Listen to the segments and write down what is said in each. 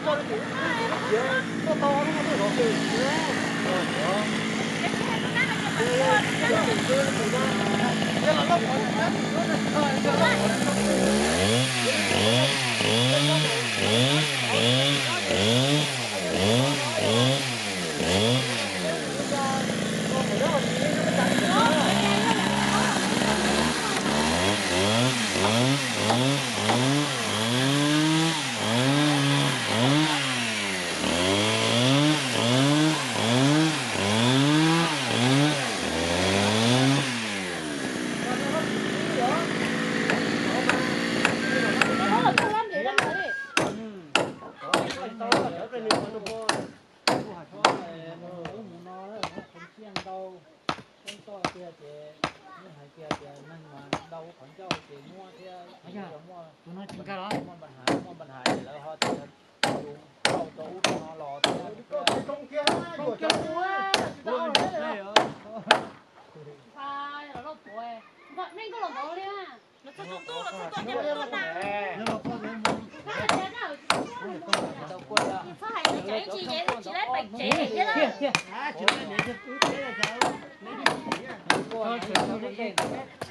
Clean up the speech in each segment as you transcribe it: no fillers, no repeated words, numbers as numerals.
cho nó chịu to to nó không có được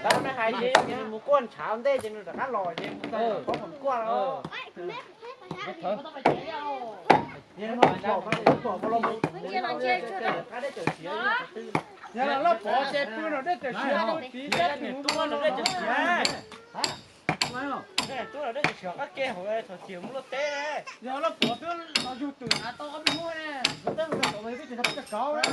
Đó nó hay gì một con chảo đây cho nó cá lòi chứ có một con đó nhưng mà bỏ vào lồng cá đấy chở xía giờ là nó bỏ xe pư nó đấy chở xía nó tí tết thì tua nó đấy chở xía nè tua nó đấy chở xía các kia hồi chở xía muốn lót té giờ nó bỏ tua nó dùng từ à to cái mua nè nó đang dùng tụi mình biết chừng cái cáo đấy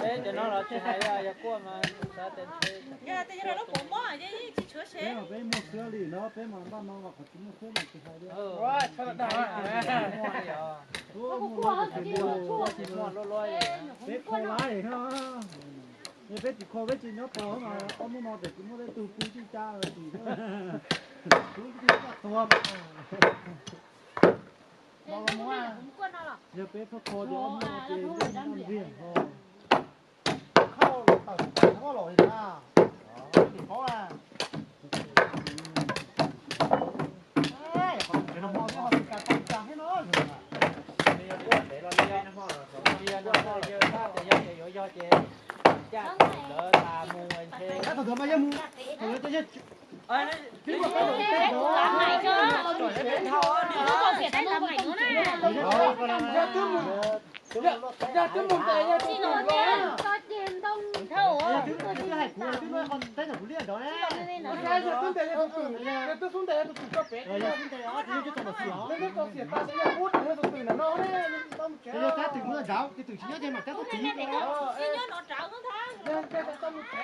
đấy cho nó là chơi hay là qua mà sao tên chơi giờ tên nó cũng bỏ chứ chỉ chữa xe bé mua sữa đi nó bé mà nó ngọc phải mua sữa này thì hay đấy rồi thôi đó mua lôi bé khô lái nó như bé chỉ khô bé chỉ nó bỏ mà ông muốn nó để chỉ mua để từ cú chi cha rồi thì cú chi cha to Bao mua giờ bé phải khô thì ông mua thì ăn riêng thôi khâu có lỗi à thì khó à để nó mua nó cả con trắng hết nó để nó đi nó mua nó chơi ta để do chơi cha đỡ ta mua anh chơi các thằng mà mua thằng chơi ơi chứ mà có tết đó làm này cho rồi đến thao nó còn phải làm này nữa nè giờ cứ một tệ nha chị nói nha cho tiền đông thâu cứ hay cú cứ nói con tết là cú liên đó đấy cái giờ tôi tệ tôi tôi xuống tệ tôi cho bé rồi giờ xuống tết đó thì cho tao xỉa lên cái xỉa ta sẽ hút nó từ là nó đấy bây giờ các từ muốn giáo cái từ chỉ nhớ thêm mà các có chỉ nhớ nó trạo nó thang nên cái tao một té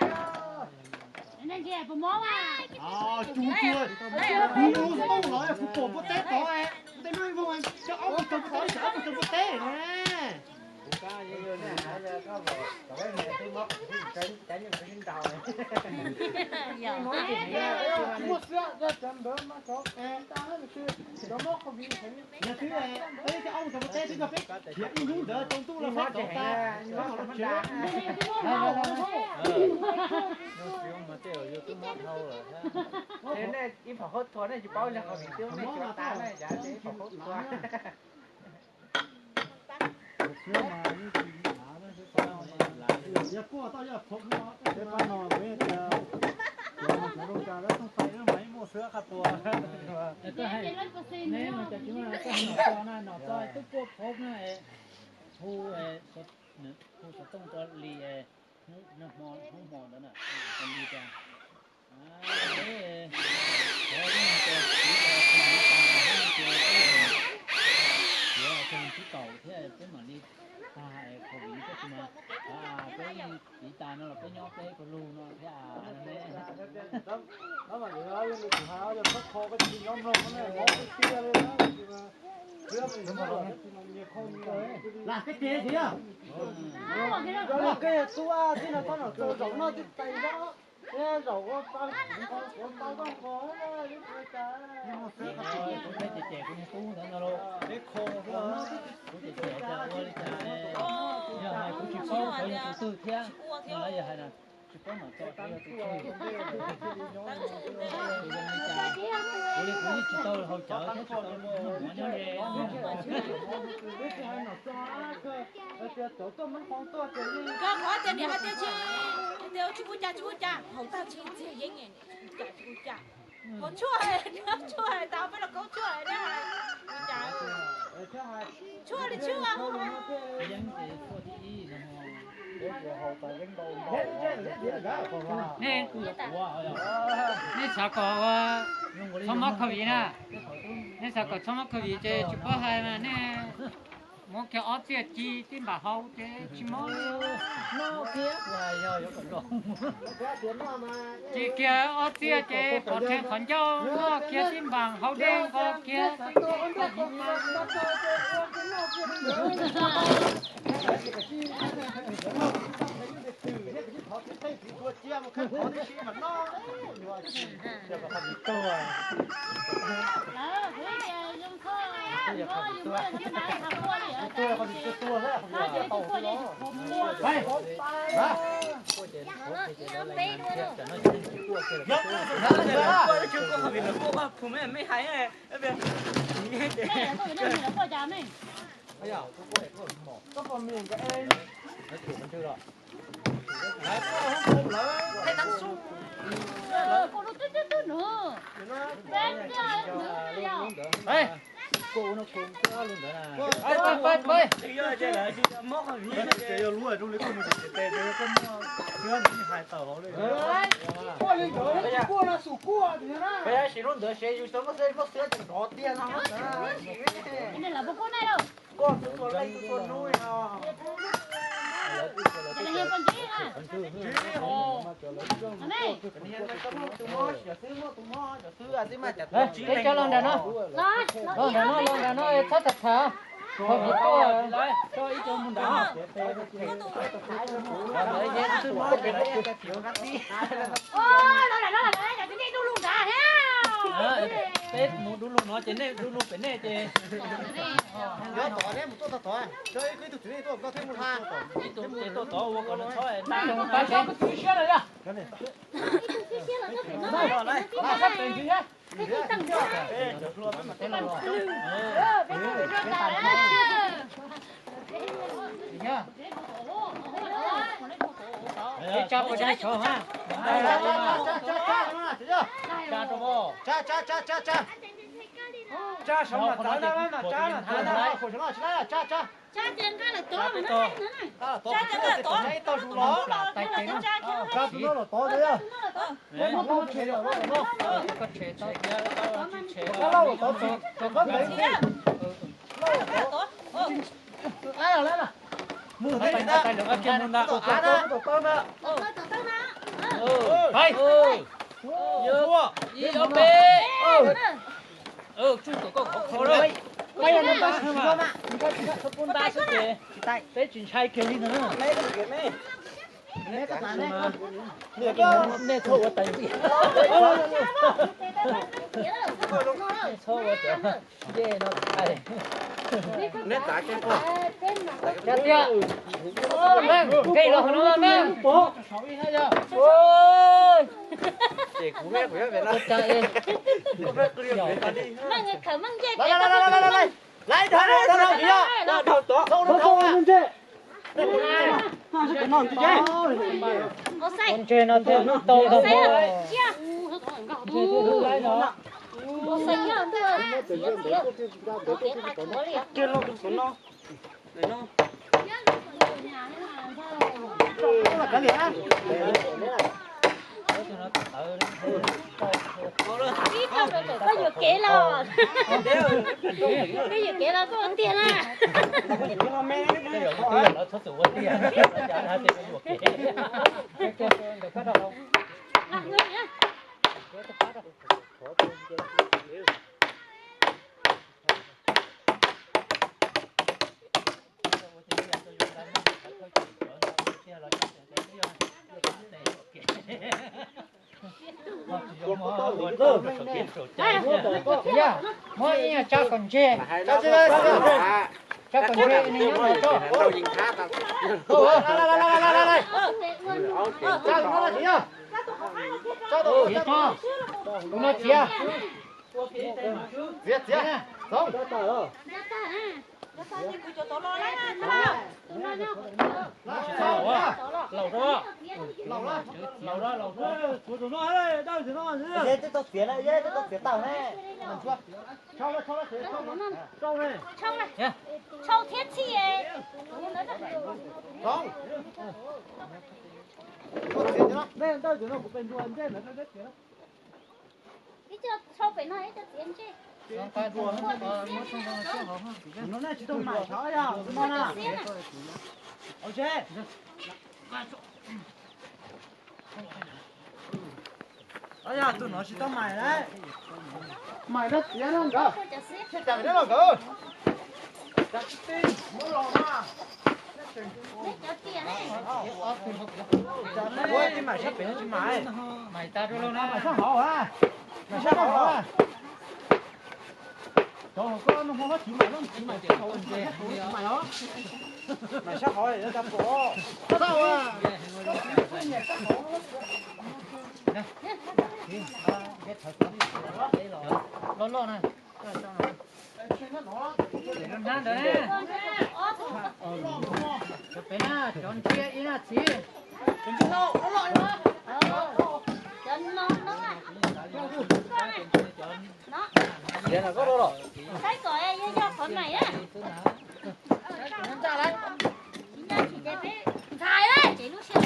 nên kia bố mó mà chú chưa chú không nói là phụ một tết đó ấy tết nói không anh cho ông một tuần có cho ông một tuần một tết nè cá như vậy nè giờ có rồi cái này tôi móc tránh những cái tàu này nói chuyện này mua sữa ra chấm đỡ mà có ta hết chưa đó móc không bị thấy nhà thứ này ấy cho ông một tuần một tết thì gặp cái chuyện như đỡ trong tu là phát đó ta nó là nó đá mà tiêu vô tôi móc thâu rồi thế này im phải hốt thôi này chỉ bao giờ còn bị tiêu này cho ta này giá thế phải hốt qua xưa mà như gì hả nó sẽ sao giờ qua tao giờ phụng nó sẽ qua nò với giờ mà đông trà đó không phải nó máy mua sữa khát tua cái hay nếu mà cho chúng ta cái nọ to này nọ to tức cô phụng này thu sốt thu sốt tông to lì nó mò đó nè còn đi ra đấy có những cái chỉ cầu thế cái mà đi ta khẩu vị cái mà cái chỉ ta nó là cái nhóc cái con lu nó thế đó mà vậy đó nhưng mà hao giờ khóc khô cái gì nhóm lông nó này ngó cái kia lên đó chưa mình nó rồi nhiều không là cái kia gì à đó là cái xua chứ là con ở chỗ giống nó thì tay đó nghe rầu con tao có những cái cá nhưng mà cái trẻ cũng tu nữa rồi cái khô nó cũng trẻ cho ơi cha này giờ này cũng chỉ có phải là tư thế nó lấy giờ hay là chỉ có nó cho cái tôi chỉ tôi hỗ trợ thế tôi muốn nó về có khó tiền thì hai tiền chi tiêu chú cha hậu ta chi chi dễ nghe chú cha có chua tao phải là có chua đấy chả chua thì chua không dân thì có đi nè nè sao có xong mất khẩu vị nè nè sao có xong mất khẩu vị chứ chụp hai mà nè một cái ớt tiệt chi tin bà hậu chứ chỉ món nó kia là giờ còn rong chỉ kia ớt tiệt chứ còn thêm phần châu nó kia tin bằng hậu đen có kia cô nó cùng cái luôn đó bơi bơi bây giờ chỉ luôn đỡ xe dù sao nó sẽ có tiền không cái này là bố con này đâu con lấy con nuôi nó cái này con gì à này để cho lần đó lần đó thắt thật thà không biết có cho ý cho mình đã nó là cái gì đâu luôn cả ha tết muốn đu luôn nó trên này đu luôn bên này chứ nhớ tỏ đấy một tô tỏ chơi cái thực này tôi có thêm một hàng tôi tỏ vô còn nó thôi trong cái cái xe này ra cái xe là nó phải nó đây mà sắp tiền chứ nhá cái tầng đó được luôn mà thế là rồi nhá để cho cô cha cho ha cha cho bố cha sống là tới đó mà cha là tới đó khổ nó cha cha tiền cái là to mà nó này cha cho là tốt tao chú nó tay tay nó cha chú nó là to đấy à nó không chế được nó có chế to nó lâu to có đấy tốt ai là mưa đấy tay tay được kia muốn đã to đó hay chua gì ở bên chung có khó rồi bây giờ nó ba thôi mà con ba số kề tới chuyện sai kề đi nữa lấy cái kề mấy lấy cái này nè nè thôi ở tay gì thôi ở chỗ dê nó ai nét tại cái con chết chưa mang cây rồi nó mang bố sáu đi hết chưa ôi chị cũng biết về đó trời có biết cái điều này đi mà người khởi mang dây lấy thôi chị ơi đầu to không ăn chứ có say con chơi nó thêm nó to có không say thôi à chia lấy nó có say nhá chưa lo được nó để nó là cái gì á có nhiều kế là cái nhiều kế là có tiền à cái nó thật sự quá tiền nó trả hai tiền một kệ cái được bắt đầu người nhá dạ mỗi nhà cha còn chê cha còn chê này nhá mà cho đâu dính khá tao đây cha nó là gì à cha đồ Chị cho. Đúng là chị à. Việt chị không Lẩu á. Lẩu đó. lẩu đó Lẩu đó, lẩu đó. của tụi nó đấy đâu tụi nó dê tôi phía này dê tôi phía tàu này mình chưa cho nó cho này Trong này. Trong thiết chi ấy. không đây đâu tụi nó cũng bên đuôi dê nữa nó biết kìa Đi chưa, sau phải nói cho tiền chứ. nó này chỉ tôm mải thôi à nó nè ok ơi à tụi nó chỉ tôm mải đấy mải đất tiền không cơ chết chẳng đấy là cơ chắc tin mua lò mà Đấy cho tiền ấy. ôi cái mải sắp biển chứ mải Mày ta đưa luôn mải á. sắp hổ à mải sắp hổ à trời con nó không có chịu mải nó chịu mải chịu hổ mải đó mải sắp hổ để cho cổ sao à Lon lon này. Để luôn ha đấy. Chụp cái na, chọn chia ý là chia. Chân non nó à. Nó. vậy là có đâu rồi Cái cõi ấy cho con này á. nó ra đấy Chị đẹp đấy. Thái ơi, chị lúc xưa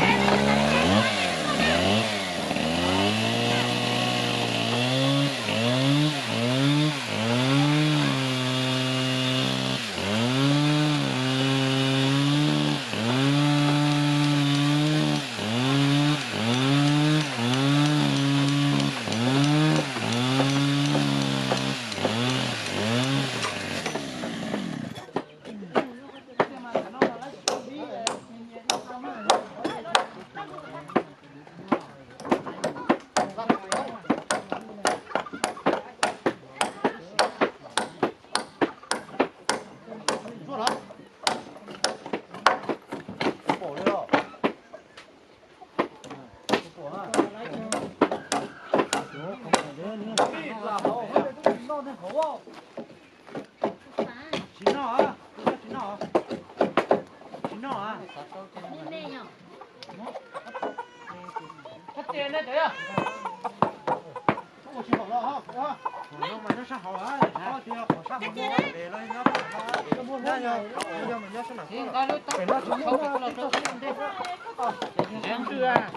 Cắt tiền đấy đấy à? Xin coi lúc tóc. Không phải là tóc đi. Em chưa à?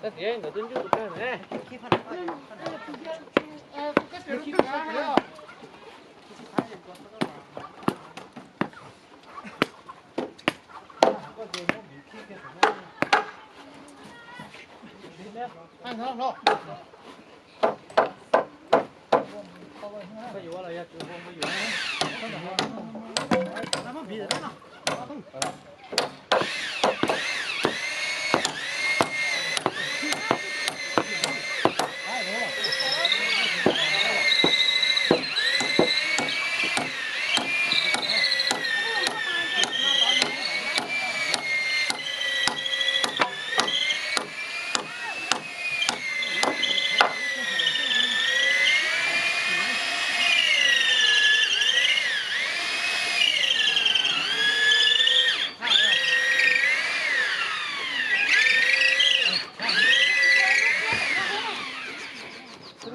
cái tiền của tôi chứ cái này Ăn không đâu. bây giờ là chưa không bây giờ nó mất bị rồi đó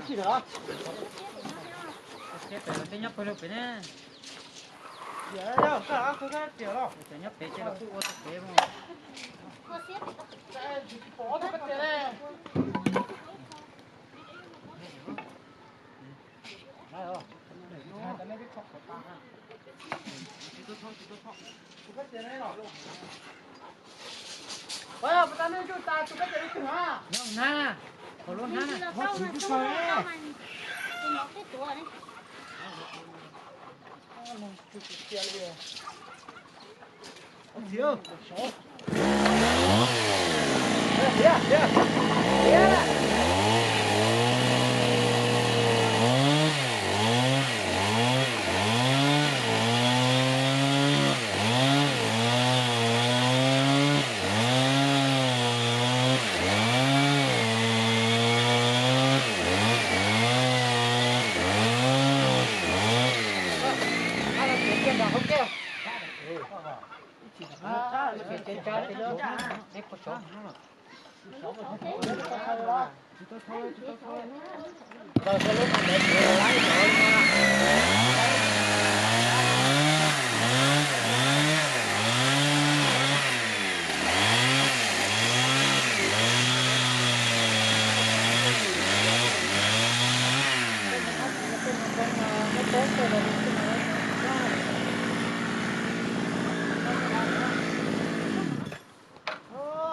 gì nữa Cái phải là cái nhóc phải được cái nè. giờ đâu cả cái tiền đâu Cái nhóc phải chơi là phụ ô thế mà. cô xếp bỏ cái tiền này này rồi cái này cái chọc của ta ha cái tiền này rồi bây giờ ta nên chúng ta cái tiền này hả Nhóc na. Có luôn mình ha. là sau nó không có mà nó cái tuổi đấy. thiếu yeah yeah yeah cái cha thì đó cái cổ chó rồi cái lúc mà để lái rồi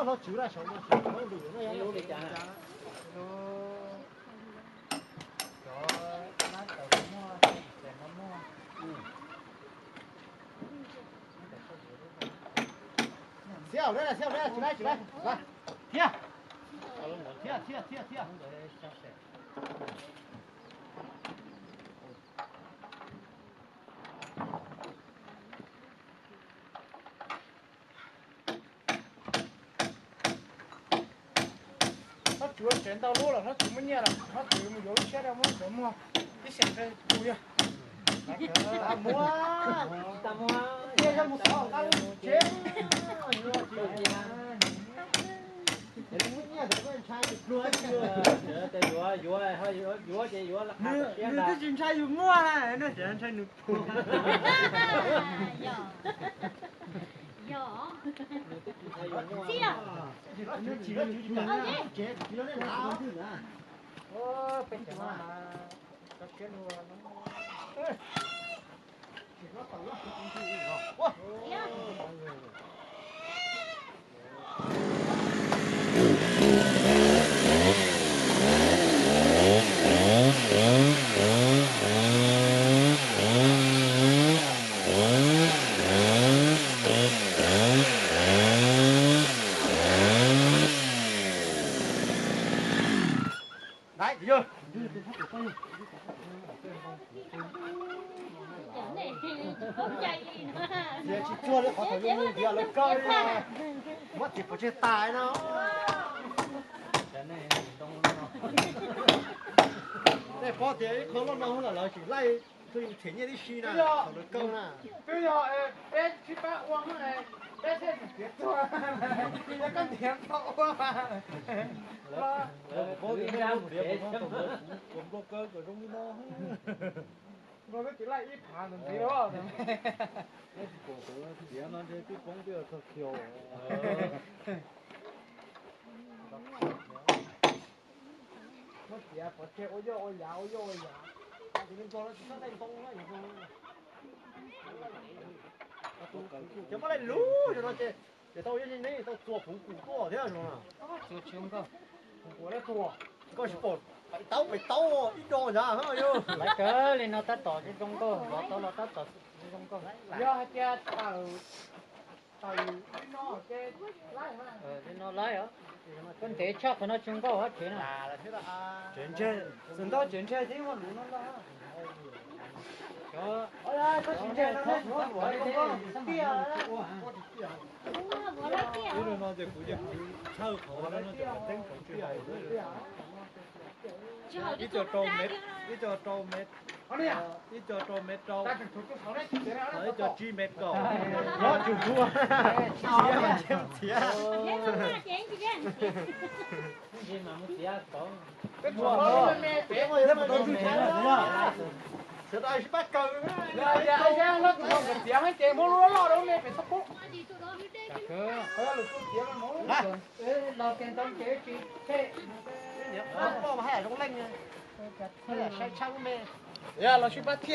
nó chữ là sống nó đủ nó đủ để trả nó xéo đây là chỉ đây rồi thia nó chúa chuyển tao lúa là nó cũng mới nhẹ là nó chỉ một dấu chết đâu muốn sớm mua cái xe đây cùi à mua ta mua kia cho một số tao chết cái chuyện trai dùng mua này nó sẽ trai nước đấy chưa giờ chỉ chua đấy, có thể dùng gì là coi mất thì phải chơi tài nó đây có thể không lo đâu là chỉ lấy tôi chuyển như đi xí nè không được câu nè bây giờ bé chỉ ba uống này bé sẽ biết thôi nó cần tiền không có gì ra một điểm cũng có cơ của trong nó rồi nó chỉ lại ít hàng làm gì đó cổ tiền nó thì cái công việc thật nhiều nó chỉ có chơi ôi già thì mình cho nó chỉ sang đây không nó chứ mà lại lú cho nó chơi để tao yên này tao做复古做thế à chúng nó chua chua cơ我来做có sự bột phải tao ít đồ ra hả yêu lấy cớ lên nó tắt tỏ chứ không có nó tắt tỏ chứ không có giờ cái tao nó cái lái mà nó lấy hả con té chắc nó chung có hết thế nào là thế là chuyển chơi dần tao chuyển chơi thế mà lú nó ra cho ôi có chuyển chơi nó bỏ thế kia 이런 어제 그게 차의 거라는 땡 이저 좀 몇, 아니야. 이저 좀 몇 조. 이저 G 몇 조. 야, 좀 좋아. 지야. gì mà muốn xía có cái 좋아. bé ơi, nó đâu chịu trái sẽ đây bắt cầu. Dạ, nó không được tiếng hết chém mua lo đâu mẹ phải sắp bút. cơ lo cái tông chế chi thế nó hay là trong lanh hay là sai trắng mẹ. Dạ, là suy bắt